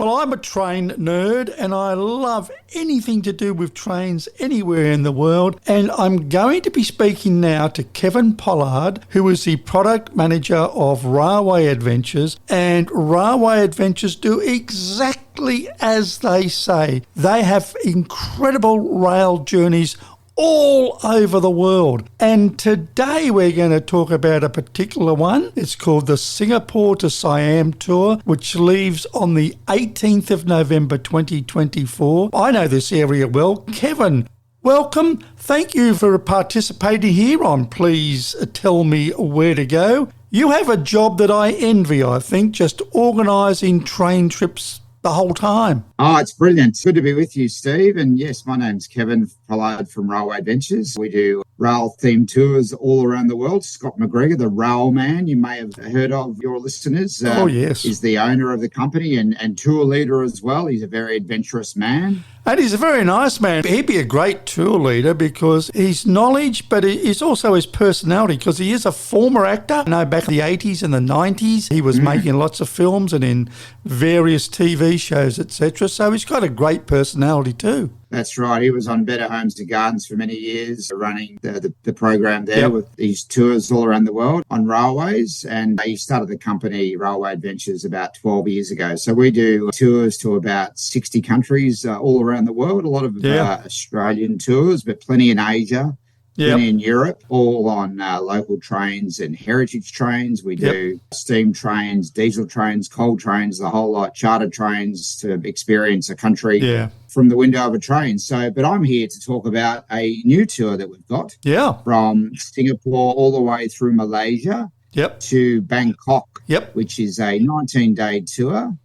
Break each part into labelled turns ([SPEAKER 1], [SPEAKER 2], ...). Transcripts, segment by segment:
[SPEAKER 1] Well, I'm a train nerd and I love anything to do with trains anywhere in the world. And I'm going to be speaking now to Kevin Pollard, who is the product manager of Railway Adventures. And Railway Adventures do exactly as they say. They have incredible rail journeys all over the world. And today we're going to talk about a particular one. It's called the Singapore to Siam Tour, which leaves on the 18th of November 2024. I know this area well. Kevin, welcome. Thank you for participating here on Please Tell Me Where to Go. You have a job that I envy, I think, just organising train trips the whole time.
[SPEAKER 2] Oh, it's brilliant. Good to be with you, Steve. And yes, my name's Kevin Pollard from Railway Adventures. We do rail-themed tours all around the world. Scott McGregor, the rail man, you may have heard of, your listeners.
[SPEAKER 1] Yes.
[SPEAKER 2] Is the owner of the company and tour leader as well. He's a very adventurous man.
[SPEAKER 1] And he's a very nice man. He'd be a great tour leader because his knowledge, but it's also his personality, because he is a former actor. I know back in the 80s and the 90s, he was making lots of films and in various TV shows, etc. So he's got a great personality too.
[SPEAKER 2] That's right. He was on Better Homes and Gardens for many years, running the program there with these tours all around the world on railways. And he started the company Railway Adventures about 12 years ago. So we do tours to about 60 countries all around the world, a lot of Australian tours, but plenty in Asia. In Europe, all on local trains and heritage trains. We do steam trains, diesel trains, coal trains, the whole lot, charter trains to experience a country from the window of a train. But I'm here to talk about a new tour that we've got from Singapore all the way through Malaysia to Bangkok, which is a 19-day tour,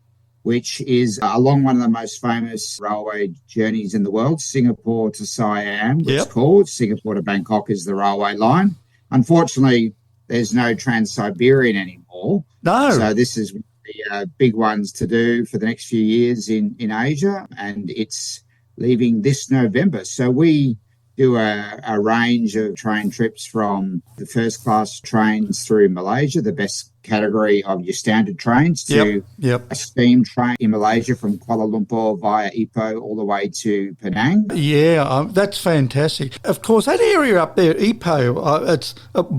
[SPEAKER 2] which is along one of the most famous railway journeys in the world, Singapore to Siam, it's called. Singapore to Bangkok is the railway line. Unfortunately, there's no Trans-Siberian anymore.
[SPEAKER 1] No.
[SPEAKER 2] So this is one of the big ones to do for the next few years in Asia, and it's leaving this November. So we do a range of train trips from the first-class trains through Malaysia, the best category of your standard trains, to a steam train in Malaysia from Kuala Lumpur via Ipoh all the way to Penang.
[SPEAKER 1] Yeah, that's fantastic. Of course, that area up there, Ipoh, it's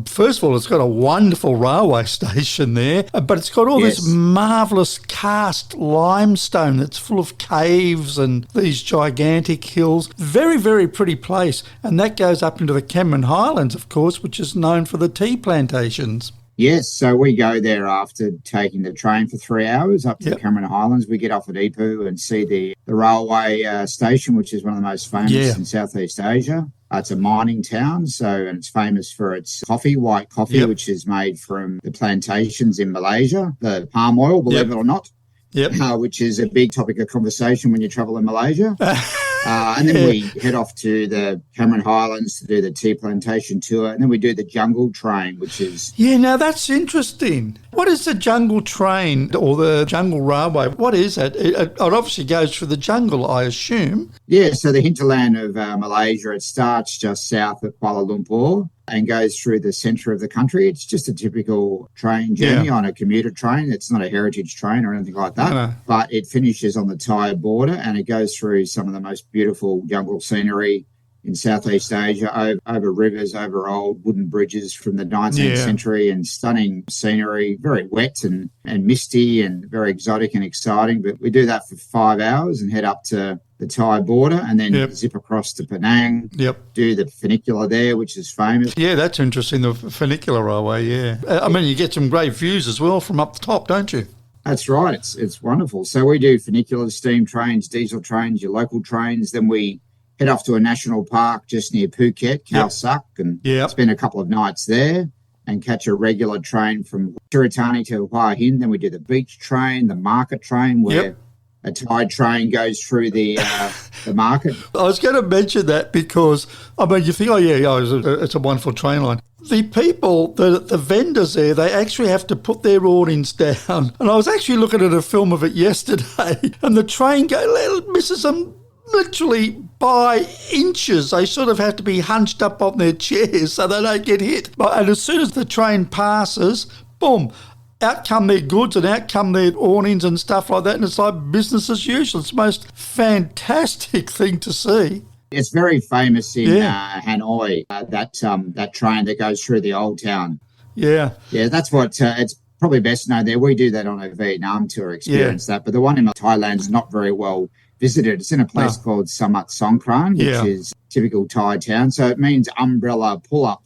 [SPEAKER 1] first of all, it's got a wonderful railway station there, but it's got all this marvellous cast limestone that's full of caves and these gigantic hills. Very, very pretty place. And that goes up into the Cameron Highlands, of course, which is known for the tea plantations.
[SPEAKER 2] Yes, so we go there after taking the train for 3 hours up to the Cameron Highlands. We get off at Ipoh and see the railway station, which is one of the most famous in Southeast Asia. It's a mining town, and it's famous for its coffee, white coffee, which is made from the plantations in Malaysia, the palm oil, believe it or not, which is a big topic of conversation when you travel in Malaysia. And then we head off to the Cameron Highlands to do the tea plantation tour. And then we do the jungle train, which is...
[SPEAKER 1] Yeah, now that's interesting. What is the jungle train or the jungle railway? What is it? It obviously goes through the jungle, I assume.
[SPEAKER 2] Yeah, so the hinterland of Malaysia, it starts just south of Kuala Lumpur and goes through the centre of the country. It's just a typical train journey on a commuter train. It's not a heritage train or anything like that, but it finishes on the Thai border and it goes through some of the most beautiful jungle scenery in Southeast Asia, over rivers, over old wooden bridges from the 19th century, and stunning scenery, very wet and misty and very exotic and exciting. But we do that for 5 hours and head up to the Thai border and then zip across to Penang, do the funicular there, which is famous.
[SPEAKER 1] Yeah, that's interesting, the funicular railway, I mean, you get some great views as well from up the top, don't you?
[SPEAKER 2] That's right. It's wonderful. So we do funiculars, steam trains, diesel trains, your local trains. Then we head off to a national park just near Phuket, Khao Sak, and spend a couple of nights there and catch a regular train from Tiratani to Hua Hin. Then we do the beach train, the market train, where a Thai train goes through the market. I
[SPEAKER 1] was going to mention that because, I mean, you think, it's a wonderful train line. The people, the vendors there, they actually have to put their awnings down. And I was actually looking at a film of it yesterday, and the train misses them literally by inches. They sort of have to be hunched up on their chairs so they don't get hit. And as soon as the train passes, boom, out come their goods and out come their awnings and stuff like that, and it's like business as usual. It's the most fantastic thing to see.
[SPEAKER 2] It's very famous in Hanoi, that train that goes through the old town.
[SPEAKER 1] Yeah.
[SPEAKER 2] Yeah, that's what it's probably best known there. We do that on a Vietnam tour, experience that. But the one in Thailand is not very well visited. It's in a place called Samat Songkran, which is typical Thai town. So it means umbrella pull-up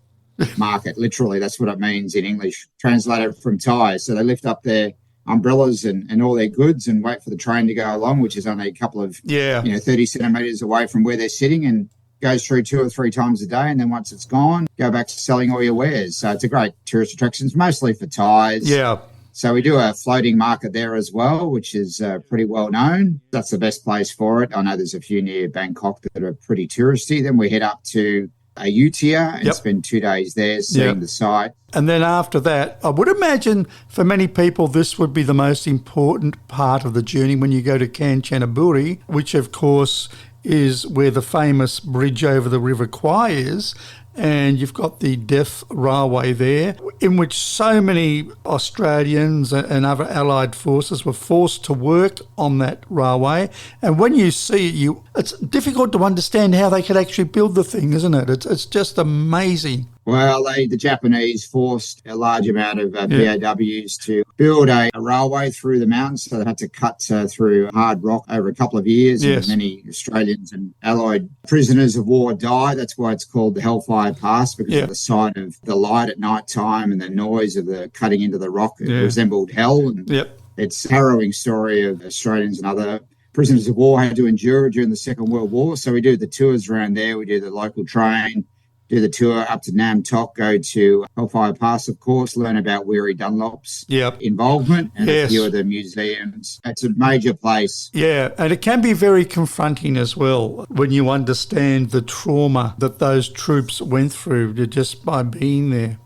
[SPEAKER 2] market. Literally, that's what it means in English, translated from Thai. So they lift up their umbrellas and all their goods and wait for the train to go along, which is only a couple of 30 centimetres away from where they're sitting, and goes through 2 or 3 times a day. And then once it's gone, go back to selling all your wares. So it's a great tourist attraction, mostly for Thais.
[SPEAKER 1] Yeah.
[SPEAKER 2] So we do a floating market there as well, which is pretty well known. That's the best place for it. I know there's a few near Bangkok that are pretty touristy. Then we head up to Ayutthaya and spend 2 days there seeing the site.
[SPEAKER 1] And then after that, I would imagine for many people this would be the most important part of the journey when you go to Kanchanaburi, which of course is where the famous bridge over the River Kwai is. And you've got the Death Railway there, in which so many Australians and other allied forces were forced to work on that railway. And when you see it, it's difficult to understand how they could actually build the thing, isn't it? It's just amazing.
[SPEAKER 2] Well, the Japanese forced a large amount of POWs to build a railway through the mountains. So they had to cut through hard rock over a couple of years. And many Australians and Allied prisoners of war died. That's why it's called the Hellfire Pass, because of the sight of the light at night time and the noise of the cutting into the rock. It resembled hell. And it's a harrowing story of Australians and other prisoners of war had to endure during the Second World War. So we do the tours around there. We do the local train, do the tour up to Nam Tok, go to Hellfire Pass, of course, learn about Weary Dunlop's involvement and a few of the museums. It's a major place.
[SPEAKER 1] Yeah, and it can be very confronting as well when you understand the trauma that those troops went through just by being there.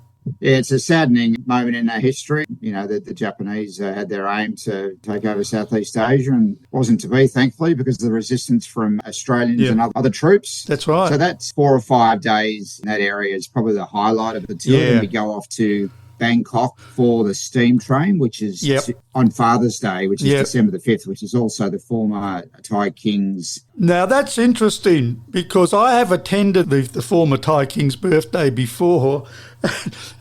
[SPEAKER 2] Yeah, it's a saddening moment in our history. You know, that the Japanese had their aim to take over Southeast Asia, and wasn't to be, thankfully, because of the resistance from Australians and other troops.
[SPEAKER 1] That's right.
[SPEAKER 2] So that's 4 or 5 days in that area is probably the highlight of the tour. Then we go off to Bangkok for the steam train, which is on Father's Day, which is December the 5th, which is also the former Thai King's.
[SPEAKER 1] Now, that's interesting because I have attended the former Thai King's birthday before,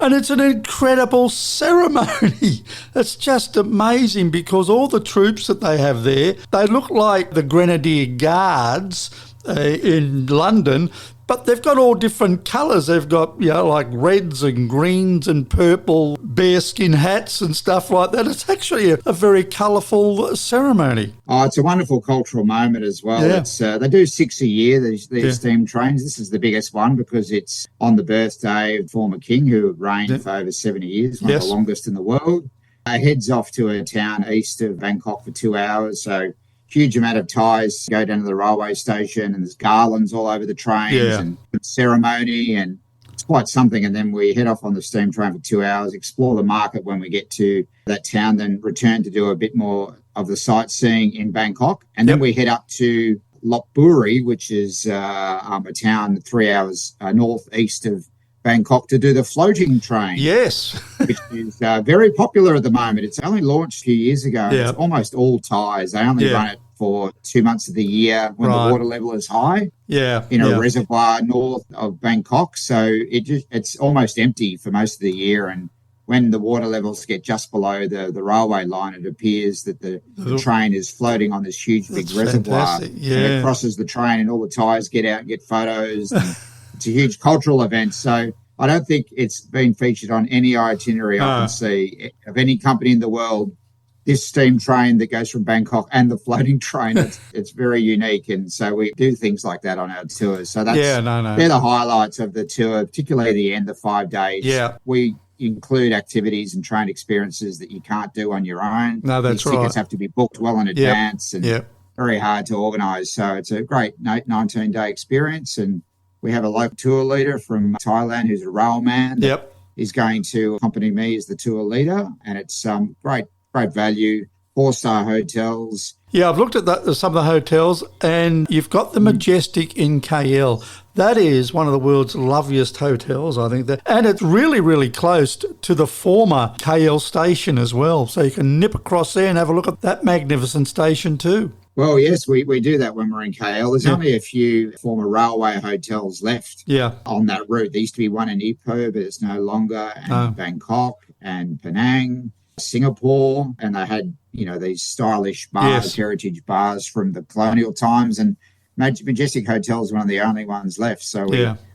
[SPEAKER 1] and it's an incredible ceremony. It's just amazing because all the troops that they have there, they look like the Grenadier Guards in London, but they've got all different colours. They've got, like reds and greens and purple bearskin hats and stuff like that. It's actually a very colourful ceremony.
[SPEAKER 2] Oh, it's a wonderful cultural moment as well. Yeah. It's they do 6 a year, these steam trains. This is the biggest one because it's on the birthday of former king who reigned for over 70 years, one of the longest in the world. Heads off to a town east of Bangkok for 2 hours, so huge amount of Thais go down to the railway station, and there's garlands all over the trains and ceremony, and it's quite something. And then we head off on the steam train for 2 hours, explore the market when we get to that town, then return to do a bit more of the sightseeing in Bangkok. And then we head up to Lopburi, which is a town 3 hours northeast of Bangkok, to do the floating train.
[SPEAKER 1] Yes.
[SPEAKER 2] Which is very popular at the moment. It's only launched a few years ago.
[SPEAKER 1] Yeah.
[SPEAKER 2] It's almost all Thais. They only run it for 2 months of the year when the water level is high.
[SPEAKER 1] Yeah.
[SPEAKER 2] In a reservoir north of Bangkok. So it's almost empty for most of the year. And when the water levels get just below the railway line, it appears that the train is floating on this huge big reservoir.
[SPEAKER 1] Fantastic. Yeah.
[SPEAKER 2] And it crosses the train, and all the Thais get out and get photos. And it's a huge cultural event. So I don't think it's been featured on any itinerary I can see of any company in the world. This steam train that goes from Bangkok and the floating train, it's very unique. And so we do things like that on our tours. So that's they're the highlights of the tour, particularly the end of 5 days.
[SPEAKER 1] Yeah.
[SPEAKER 2] We include activities and train experiences that you can't do on your own.
[SPEAKER 1] No, that's
[SPEAKER 2] These tickets have to be booked well in advance and very hard to organise. So it's a great 19-day experience. And we have a local tour leader from Thailand who's a railman.
[SPEAKER 1] Yep.
[SPEAKER 2] He's going to accompany me as the tour leader, and it's great value, 4-star hotels.
[SPEAKER 1] Yeah, I've looked at some of the hotels, and you've got the Majestic in KL. That is one of the world's loveliest hotels, I think. And it's really, really close to the former KL station as well. So you can nip across there and have a look at that magnificent station too.
[SPEAKER 2] Well, yes, we do that when we're in KL. There's only a few former railway hotels left on that route. There used to be one in Ipoh, but it's no longer, and Bangkok and Penang, Singapore, and they had, these stylish bars, heritage bars from the colonial times, and Majestic Hotel is one of the only ones left. So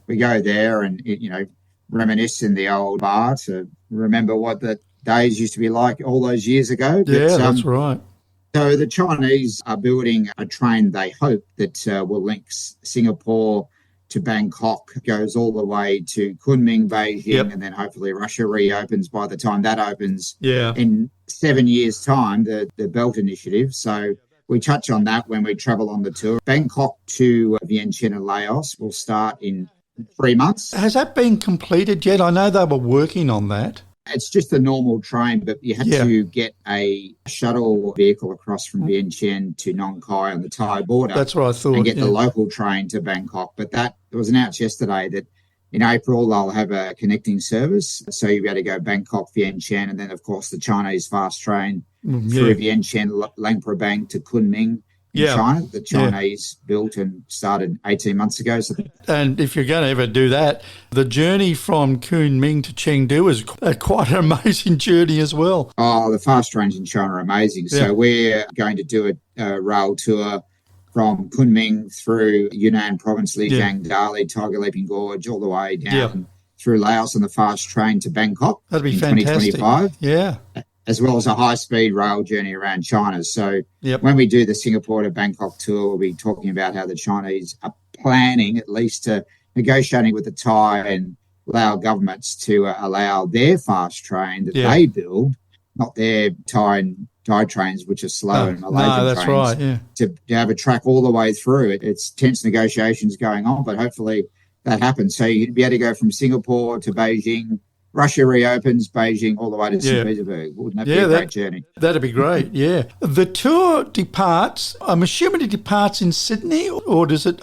[SPEAKER 2] we go there and, reminisce in the old bar to remember what the days used to be like all those years ago.
[SPEAKER 1] But, that's right.
[SPEAKER 2] So the Chinese are building a train, they hope, that will link Singapore to Bangkok, goes all the way to Kunming, Beijing, and then hopefully Russia reopens by the time that opens in 7 years' time, the Belt Initiative. So we touch on that when we travel on the tour. Bangkok to Vientiane and Laos will start in 3 months.
[SPEAKER 1] Has that been completed yet? I know they were working on that.
[SPEAKER 2] It's just a normal train, but you had to get a shuttle vehicle across from Vientiane to Nong Khai on the Thai border.
[SPEAKER 1] That's what I thought.
[SPEAKER 2] And get the local train to Bangkok. But it was announced yesterday that in April they'll have a connecting service. So you'll be able to go Bangkok, Vientiane, and then, of course, the Chinese fast train through Vientiane, Luang Prabang to Kunming. In China, the Chinese built and started 18 months ago.
[SPEAKER 1] And if you're going to ever do that, the journey from Kunming to Chengdu is quite an amazing journey as well.
[SPEAKER 2] Oh, the fast trains in China are amazing. So we're going to do a rail tour from Kunming through Yunnan province, Lijiang, Dali, Tiger Leaping Gorge, all the way down through Laos on the fast train to Bangkok.
[SPEAKER 1] That'd be fantastic.
[SPEAKER 2] 2025.
[SPEAKER 1] Yeah.
[SPEAKER 2] As well as a high-speed rail journey around China. So when we do the Singapore to Bangkok tour, we'll be talking about how the Chinese are planning, at least negotiating with the Thai and Lao governments to allow their fast train that they build, not their Thai trains, which are slow and Malaysian trains,
[SPEAKER 1] right,
[SPEAKER 2] to have a track all the way through. It's tense negotiations going on, but hopefully that happens. So you'd be able to go from Singapore to Beijing. Russia reopens, Beijing, all the way to St. Petersburg. Wouldn't that be a great journey?
[SPEAKER 1] That'd be great, The tour departs, I'm assuming it departs in Sydney, or does it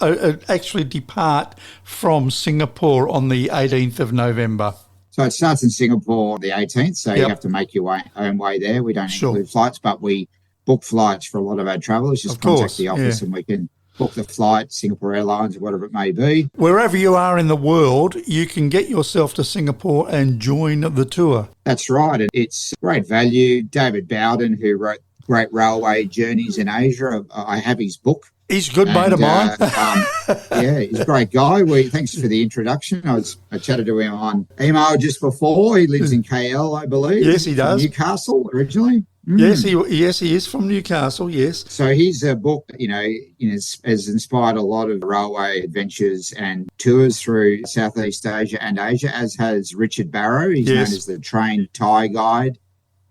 [SPEAKER 1] actually depart from Singapore on the 18th of November?
[SPEAKER 2] So it starts in Singapore the 18th, so you have to make your own way there. We don't include flights, but we book flights for a lot of our travellers. Just contact the office and we can book the flight, Singapore Airlines, or whatever it may be.
[SPEAKER 1] Wherever you are in the world, you can get yourself to Singapore and join the tour.
[SPEAKER 2] That's right. And it's great value. David Bowden, who wrote Great Railway Journeys in Asia, I have his book.
[SPEAKER 1] He's a good mate of mine.
[SPEAKER 2] He's a great guy. Thanks for the introduction. I chatted to him on email just before. He lives in KL, I believe.
[SPEAKER 1] Yes, he does.
[SPEAKER 2] Newcastle originally.
[SPEAKER 1] Yes, he is from Newcastle, yes.
[SPEAKER 2] So his book, has inspired a lot of railway adventures and tours through Southeast Asia and Asia, as has Richard Barrow. He's known as the trained Thai guide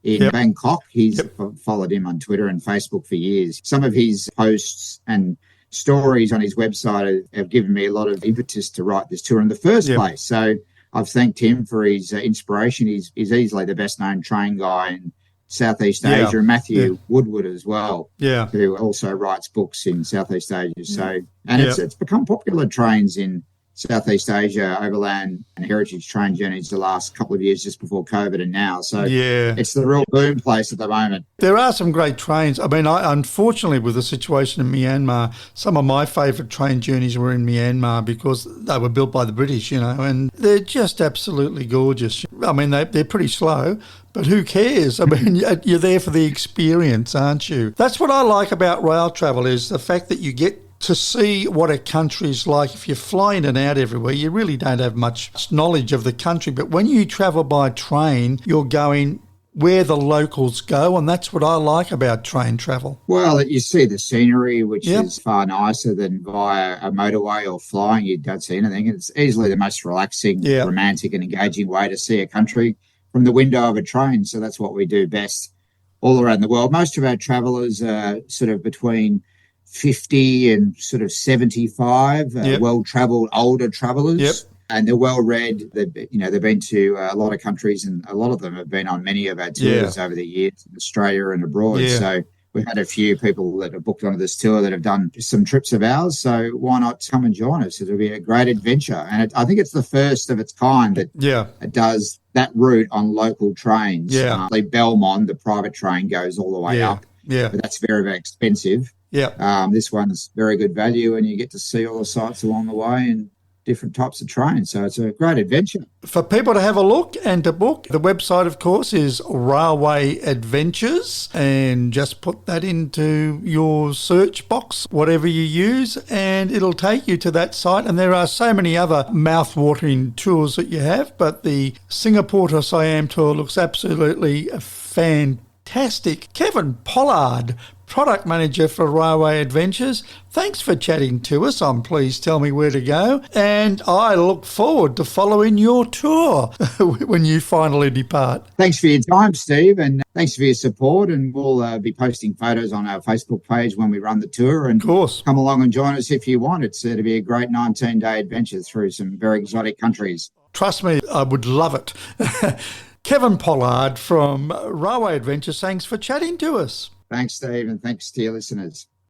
[SPEAKER 2] in Bangkok. He's followed him on Twitter and Facebook for years. Some of his posts and stories on his website have given me a lot of impetus to write this tour in the first place. So I've thanked him for his inspiration. He's easily the best known train guy in Southeast Asia, and Matthew Woodward as well, who also writes books in Southeast Asia. So, and it's become popular trains in Southeast Asia, overland and heritage train journeys the last couple of years just before COVID and now. So it's the real boom place at the moment.
[SPEAKER 1] There are some great trains. I mean, unfortunately, with the situation in Myanmar, some of my favourite train journeys were in Myanmar because they were built by the British, and they're just absolutely gorgeous. I mean, they're pretty slow, but who cares? I mean, you're there for the experience, aren't you? That's what I like about rail travel, is the fact that you get to see what a country's like. If you're flying in and out everywhere, you really don't have much knowledge of the country. But when you travel by train, you're going where the locals go, and that's what I like about train travel.
[SPEAKER 2] Well, you see the scenery, which is far nicer than via a motorway or flying. You don't see anything. It's easily the most relaxing, romantic and engaging way to see a country from the window of a train. So that's what we do best all around the world. Most of our travellers are sort of between 50 and sort of 75, well-travelled older travellers, and they're well-read. They've been to a lot of countries, and a lot of them have been on many of our tours over the years in Australia and abroad. So we've had a few people that have booked onto this tour that have done some trips of ours. So why not come and join us? It'll be a great adventure. And I think it's the first of its kind that it does that route on local trains. Like Belmont, the private train goes all the way up. But that's very, very expensive. This one's very good value, and you get to see all the sights along the way and different types of trains. So it's a great adventure.
[SPEAKER 1] For people to have a look and to book, the website, of course, is Railway Adventures, and just put that into your search box, whatever you use, and it'll take you to that site. And there are so many other mouth-watering tours that you have, but the Singapore to Siam Tour looks absolutely fantastic. Kevin Pollard, Product Manager for Railway Adventures, thanks for chatting to us on Please Tell Me Where to Go, and I look forward to following your tour when you finally depart.
[SPEAKER 2] Thanks for your time, Steve, and thanks for your support, and we'll be posting photos on our Facebook page when we run the tour, and
[SPEAKER 1] of course,
[SPEAKER 2] come along and join us if you want. It's to be a great 19-day adventure through some very exotic countries.
[SPEAKER 1] Trust me, I would love it. Kevin Pollard from Railway Adventures, thanks for chatting to us.
[SPEAKER 2] Thanks, Steve, and thanks to your listeners.